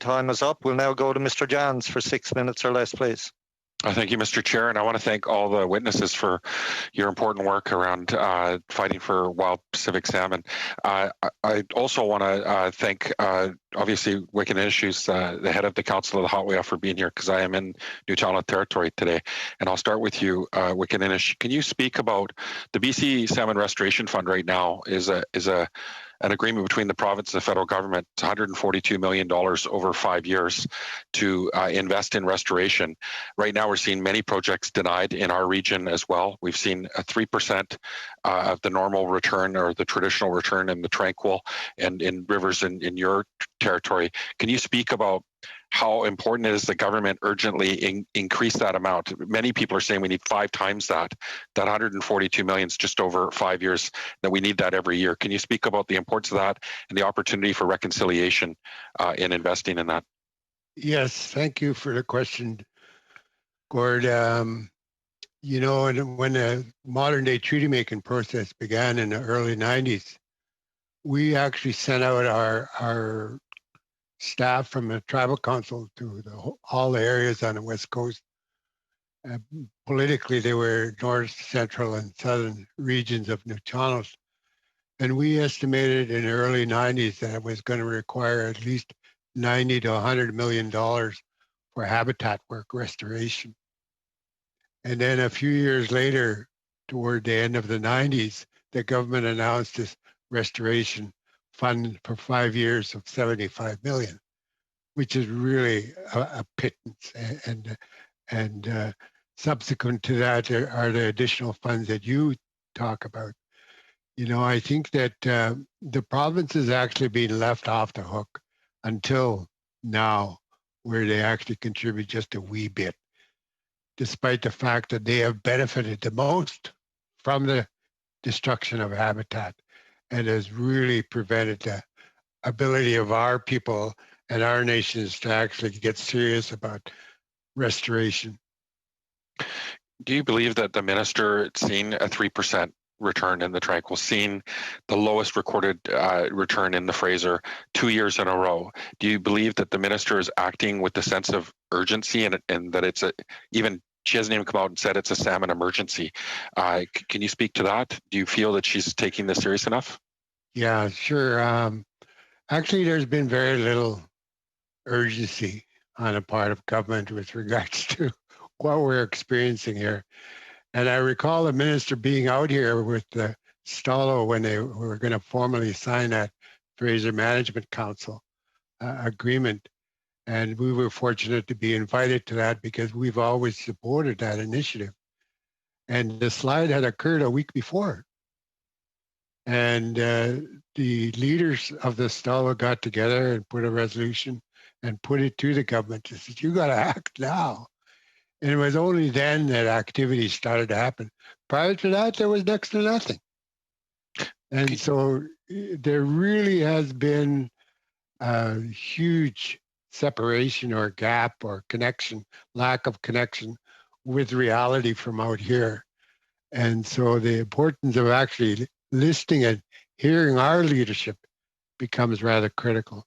time is up. We'll now go to Mr. Johns for 6 minutes or less, please. Thank you, Mr. Chair, and I want to thank all the witnesses for your important work around fighting for wild Pacific salmon. I also want to thank, obviously, Wickaninnish, who's the head of the Council of the Hot Whale, for being here, because I am in Newfoundland territory today. And I'll start with you, Wickaninnish. Can you speak about the BC Salmon Restoration Fund right now is an agreement between the province and the federal government. It's $142 million over 5 years to invest in restoration. Right now, we're seeing many projects denied in our region as well. We've seen a 3% of the normal return or the traditional return in the tranquil and in rivers in your territory. Can you speak about how important it is the government urgently increase that amount? Many people are saying we need 5 times that. That 142 million is just over 5 years, that we need that every year. Can you speak about the importance of that and the opportunity for reconciliation in investing in that? Yes, thank you for the question, Gord. You know, when the modern day treaty making process began in the early 90s, we actually sent out our staff from the tribal council to all the areas on the west coast. Politically, they were north, central, and southern regions of Newfoundland. And we estimated in the early 90s that it was going to require at least $90 to $100 million for habitat work restoration. And then a few years later, toward the end of the 90s, the government announced this restoration fund for 5 years of $75 million, which is really a pittance. And subsequent to that, there are the additional funds that you talk about. You know, I think that the province is actually being left off the hook until now, where they actually contribute just a wee bit, despite the fact that they have benefited the most from the destruction of habitat, and has really prevented the ability of our people and our nations to actually get serious about restoration. Do you believe that the minister seen a 3% return in the tranquil, seen the lowest recorded return in the Fraser 2 years in a row? Do you believe that the minister is acting with the sense of urgency and that it's even she hasn't even come out and said it's a salmon emergency? Can you speak to that? Do you feel that she's taking this serious enough? Yeah, sure. Actually, there's been very little urgency on the part of government with regards to what we're experiencing here. And I recall the minister being out here with the Stalo when they were going to formally sign that Fraser Management Council agreement. And we were fortunate to be invited to that because we've always supported that initiative. And the slide had occurred a week before. And the leaders of the Stalo got together and put a resolution and put it to the government. They said, you got to act now. And it was only then that activity started to happen. Prior to that, there was next to nothing. And so there really has been a huge separation or gap or connection, lack of connection with reality from out here. And so the importance of actually listening and hearing our leadership becomes rather critical.